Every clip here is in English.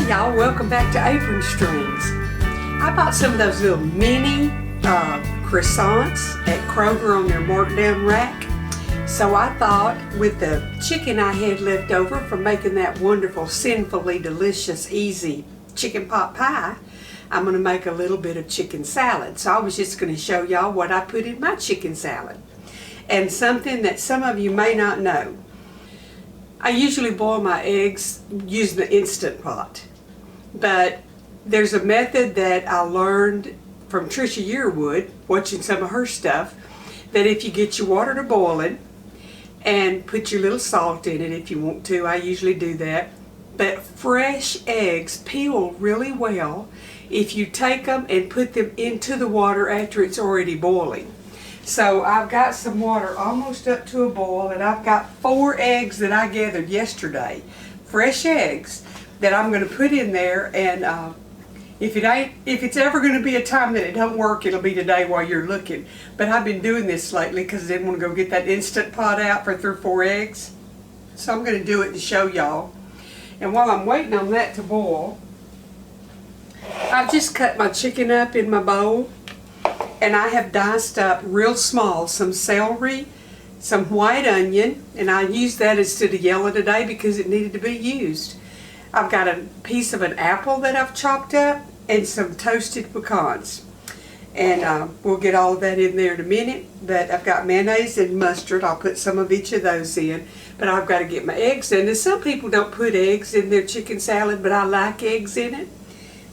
Hey y'all, welcome back to Apron Strings. I bought some of those little mini croissants at Kroger on their markdown rack. So I thought with the chicken I had left over from making that wonderful, sinfully delicious, easy chicken pot pie, I'm going to make a little bit of chicken salad. So I was just going to show y'all what I put in my chicken salad. And something that some of you may not know. I usually boil my eggs using the Instant Pot, but there's a method that I learned from Trisha Yearwood, watching some of her stuff, that if you get your water to boiling and put your little salt in it if you want to, I usually do that, but fresh eggs peel really well if you take them and put them into the water after it's already boiling. So I've got some water almost up to a boil, and I've got 4 eggs that I gathered yesterday, fresh eggs, that I'm going to put in there. And if it's ever going to be a time that it don't work, it'll be today while you're looking. But I've been doing this lately because I didn't want to go get that Instant Pot out for 3 or 4 eggs. So I'm going to do it to show y'all. And while I'm waiting on that to boil, I've just cut my chicken up in my bowl. And I have diced up real small some celery, some white onion, and I used that instead of yellow today because it needed to be used. I've got a piece of an apple that I've chopped up and some toasted pecans. And we'll get all of that in there in a minute. But I've got mayonnaise and mustard. I'll put some of each of those in. But I've got to get my eggs in. And some people don't put eggs in their chicken salad, but I like eggs in it.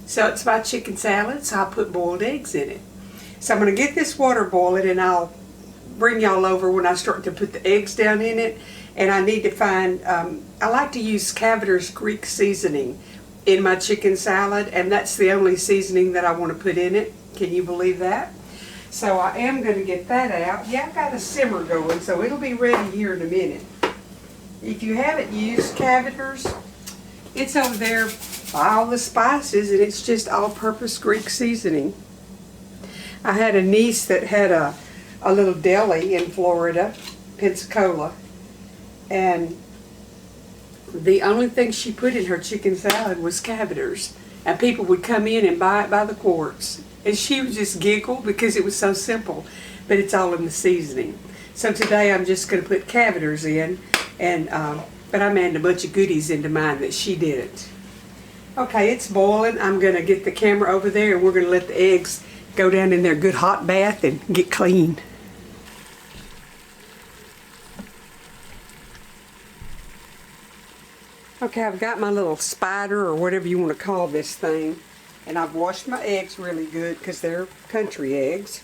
So it's my chicken salad, so I'll put boiled eggs in it. So I'm going to get this water boiling, and I'll bring y'all over when I start to put the eggs down in it. And I need to find, I like to use Caviter's Greek seasoning in my chicken salad, and that's the only seasoning that I want to put in it. Can you believe that? So I am going to get that out. Yeah, I've got a simmer going, so it'll be ready here in a minute. If you haven't used Caviter's, it's over there by all the spices, and it's just all-purpose Greek seasoning. I had a niece that had a little deli in Florida, Pensacola, and the only thing she put in her chicken salad was Caviter's, and people would come in and buy it by the quarts, and she would just giggle because it was so simple, but it's all in the seasoning. So today I'm just going to put Caviter's in, and but I'm adding a bunch of goodies into mine that she didn't. Okay, it's boiling. I'm going to get the camera over there, and we're going to let the eggs go down in their good hot bath and get clean. Okay, I've got my little spider, or whatever you want to call this thing, and I've washed my eggs really good because they're country eggs.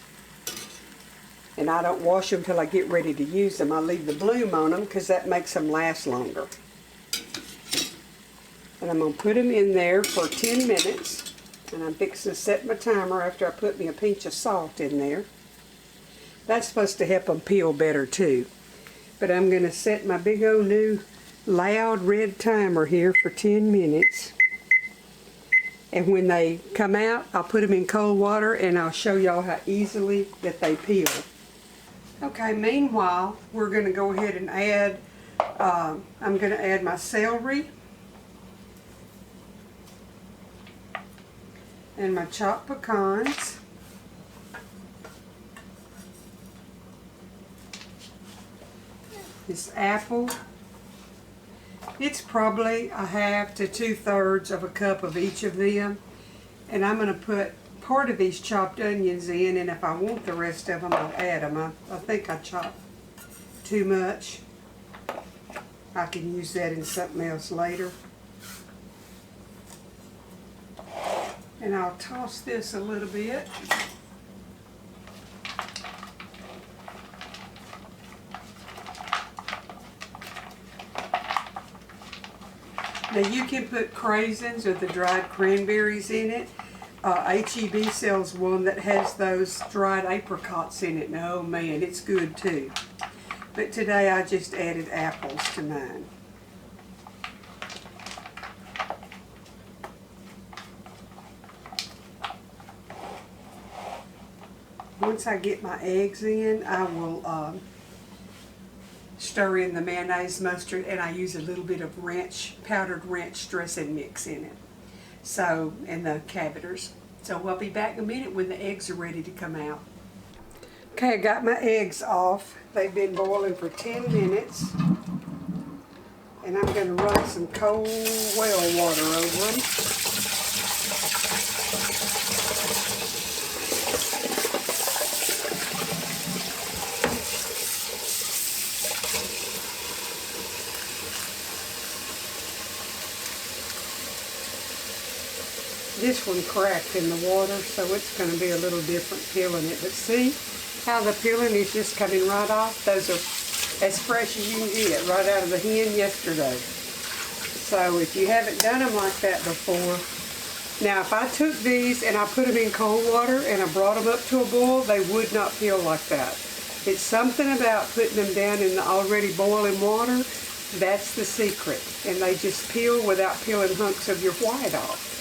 And I don't wash them till I get ready to use them. I leave the bloom on them because that makes them last longer. And I'm going to put them in there for 10 minutes. And I'm fixing to set my timer after I put me a pinch of salt in there. That's supposed to help them peel better too. But I'm going to set my big old new loud red timer here for 10 minutes. And when they come out, I'll put them in cold water, and I'll show y'all how easily that they peel. Okay, meanwhile, we're going to go ahead and add, I'm going to add my celery and my chopped pecans, this apple. It's probably a half to 2/3 of a cup of each of them, and I'm going to put part of these chopped onions in, and if I want the rest of them, I'll add them. I think I chopped too much. I can use that in something else later. And I'll toss this a little bit. Now you can put craisins or the dried cranberries in it. H-E-B sells one that has those dried apricots in it, and oh man, it's good too. But today I just added apples to mine. Once I get my eggs in, I will stir in the mayonnaise, mustard, and I use a little bit of ranch, powdered ranch dressing mix in it. So, and the cavities. So we'll be back in a minute when the eggs are ready to come out. Okay, I got my eggs off. They've been boiling for 10 minutes. And I'm going to run some cold well water over them. This one cracked in the water, so it's going to be a little different peeling it. But see how the peeling is just coming right off? Those are as fresh as you can get, right out of the hen yesterday. So if you haven't done them like that before, now if I took these and I put them in cold water and I brought them up to a boil, they would not peel like that. It's something about putting them down in the already boiling water. That's the secret. And they just peel without peeling hunks of your white off.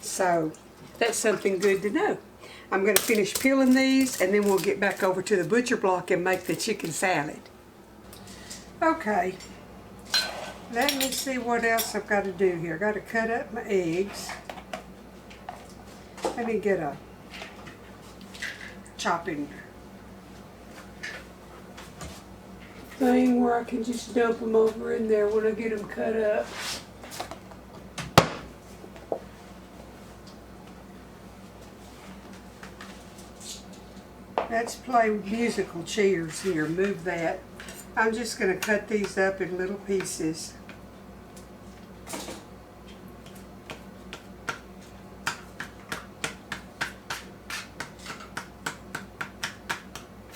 So that's something good to know. I'm going to finish peeling these and then we'll get back over to the butcher block and make the chicken salad. Okay, let me see what else I've got to do here. I've got to cut up my eggs. Let me get a chopping thing where I can just dump them over in there when I get them cut up. Let's play musical chairs here. Move that. I'm just going to cut these up in little pieces.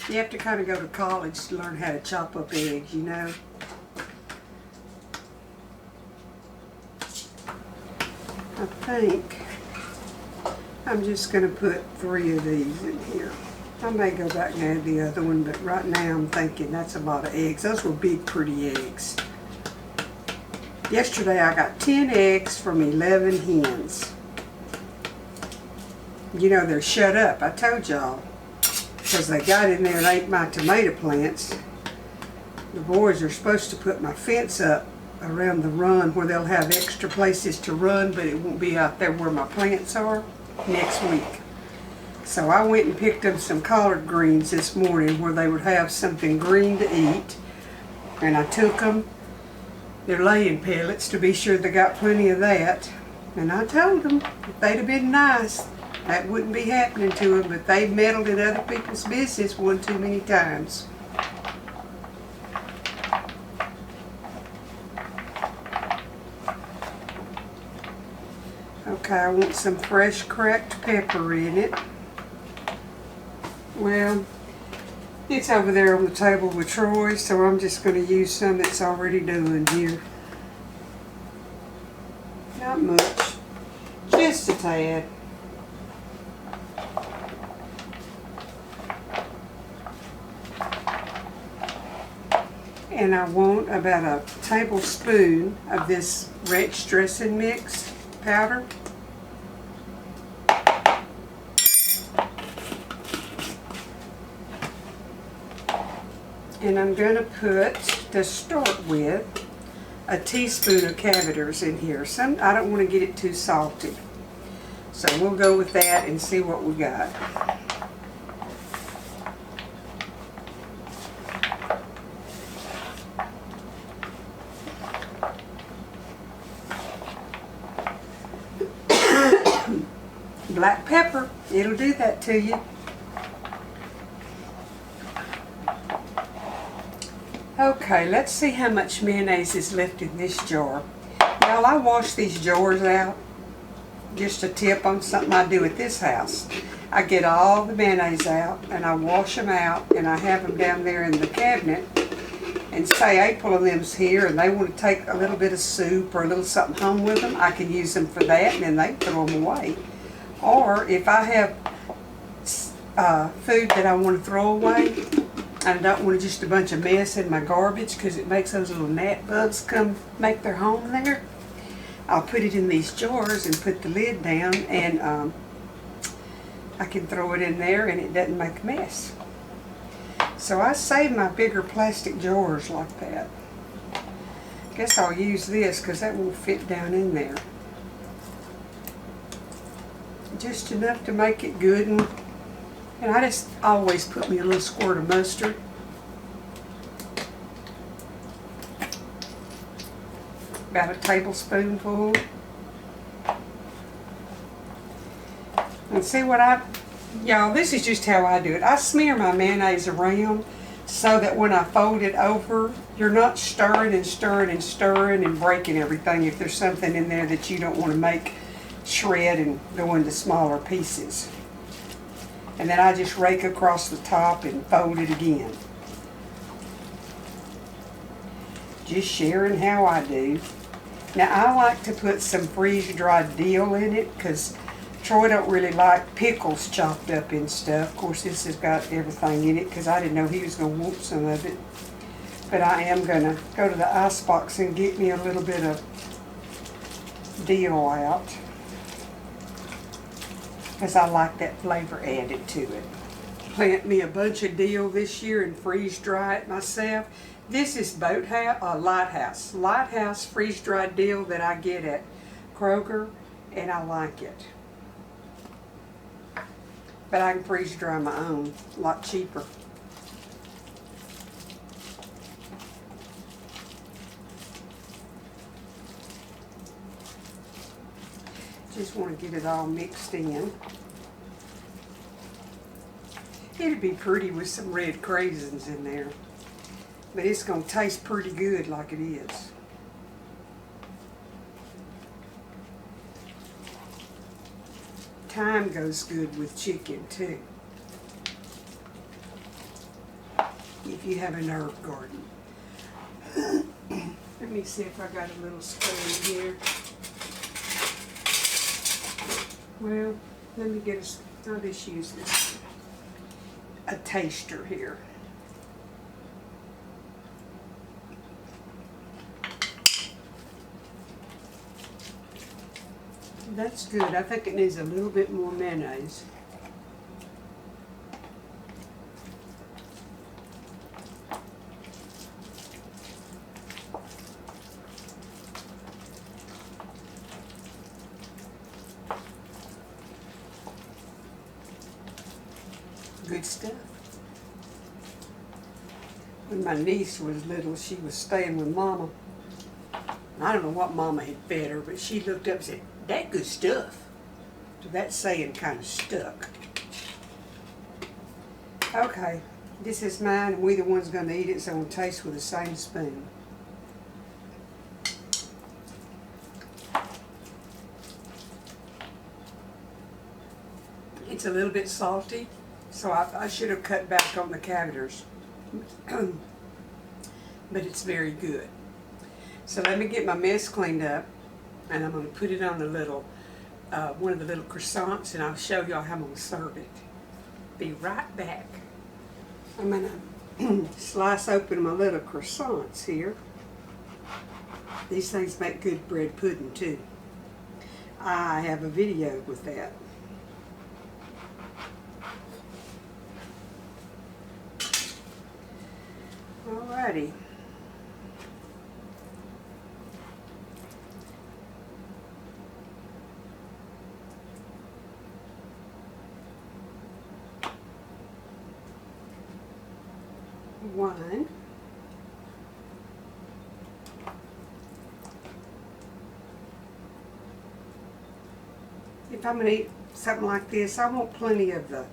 You have to kind of go to college to learn how to chop up eggs, you know. I think I'm just going to put 3 of these in here. I may go back and add the other one, but right now I'm thinking that's a lot of eggs. Those were big, pretty eggs. Yesterday I got 10 eggs from 11 hens. You know, they're shut up, I told y'all, because they got in there and ate my tomato plants. The boys are supposed to put my fence up around the run where they'll have extra places to run, but it won't be out there where my plants are next week. So I went and picked up some collard greens this morning where they would have something green to eat. And I took them, they're laying pellets, to be sure they got plenty of that. And I told them if they'd have been nice, that wouldn't be happening to them, but they meddled in other people's business one too many times. Okay, I want some fresh cracked pepper in it. Well, it's over there on the table with Troy, so I'm just going to use some that's already done here. Not much, just a tad. And I want about a tablespoon of this ranch dressing mix powder. And I'm going to put, to start with, a teaspoon of cavities in here. I don't want to get it too salty. So we'll go with that and see what we got. Black pepper, it'll do that to you. Okay, let's see how much mayonnaise is left in this jar. Y'all, I wash these jars out. Just a tip on something I do at this house. I get all the mayonnaise out and I wash them out and I have them down there in the cabinet. And say April and them's here and they want to take a little bit of soup or a little something home with them, I can use them for that and then they throw them away. Or if I have food that I want to throw away, I don't want just a bunch of mess in my garbage because it makes those little gnat bugs come make their home there. I'll put it in these jars and put the lid down and I can throw it in there and it doesn't make a mess. So I save my bigger plastic jars like that. Guess I'll use this because that won't fit down in there. Just enough to make it good, and I just always put me a little squirt of mustard. About a tablespoonful. And see what y'all, this is just how I do it. I smear my mayonnaise around so that when I fold it over, you're not stirring and stirring and stirring and breaking everything if there's something in there that you don't want to make shred and go into smaller pieces. And then I just rake across the top and fold it again. Just sharing how I do. Now I like to put some freeze-dried dill in it because Troy don't really like pickles chopped up in stuff. Of course, this has got everything in it because I didn't know he was going to want some of it. But I am going to go to the icebox and get me a little bit of dill out because I like that flavor added to it. Plant me a bunch of dill this year and freeze dry it myself. This is Lighthouse freeze-dried dill that I get at Kroger, and I like it. But I can freeze dry my own, a lot cheaper. Just want to get it all mixed in. It'd be pretty with some red craisins in there. But it's going to taste pretty good like it is. Thyme goes good with chicken too, if you have an herb garden. Let me see if I got a little spoon here. Well, let me get I'll just use this. A taster here. That's good. I think it needs a little bit more mayonnaise. Good stuff. When my niece was little, she was staying with Mama. I don't know what Mama had fed her, but she looked up and said, "That good stuff." So that saying kind of stuck. Okay, this is mine, and we the ones going to eat it, so I'm going to taste with the same spoon. It's a little bit salty, so I should have cut back on the cavities. But it's very good. So let me get my mess cleaned up, and I'm going to put it on a little, one of the little croissants, and I'll show y'all how I'm going to serve it. Be right back. I'm going to slice open my little croissants here. These things make good bread pudding too. I have a video with that. Alrighty. One. If I'm going to eat something like this, I want plenty of the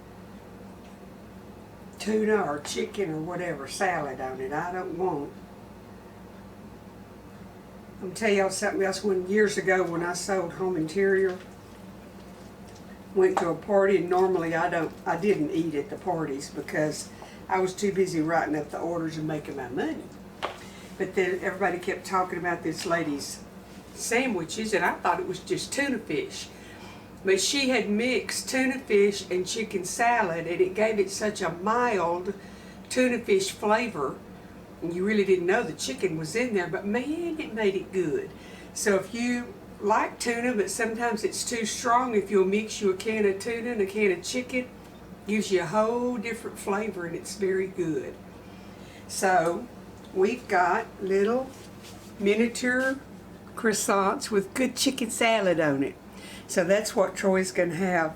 tuna or chicken or whatever salad on it. I don't want. I'm going to tell y'all something else. Years ago when I sold home interior, went to a party, and normally I didn't eat at the parties because I was too busy writing up the orders and making my money. But then everybody kept talking about this lady's sandwiches, and I thought it was just tuna fish. But she had mixed tuna fish and chicken salad, and it gave it such a mild tuna fish flavor. And you really didn't know the chicken was in there, but man, it made it good. So if you like tuna, but sometimes it's too strong, if you'll mix you a can of tuna and a can of chicken, Gives you a whole different flavor, and it's very good. So we've got little miniature croissants with good chicken salad on it. So that's what Troy's going to have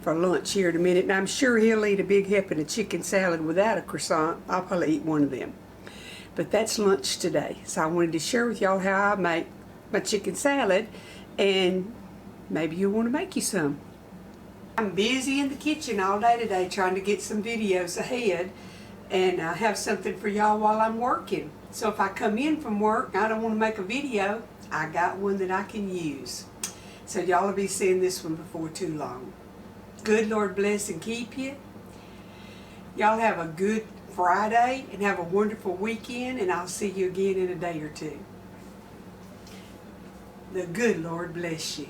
for lunch here in a minute. And I'm sure he'll eat a big helping of chicken salad without a croissant. I'll probably eat one of them. But that's lunch today. So I wanted to share with y'all how I make my chicken salad, and maybe you'll want to make you some. I'm busy in the kitchen all day today trying to get some videos ahead, and I have something for y'all while I'm working. So if I come in from work and I don't want to make a video, I got one that I can use. So y'all will be seeing this one before too long. Good Lord bless and keep you. Y'all have a good Friday and have a wonderful weekend, and I'll see you again in a day or two. The good Lord bless you.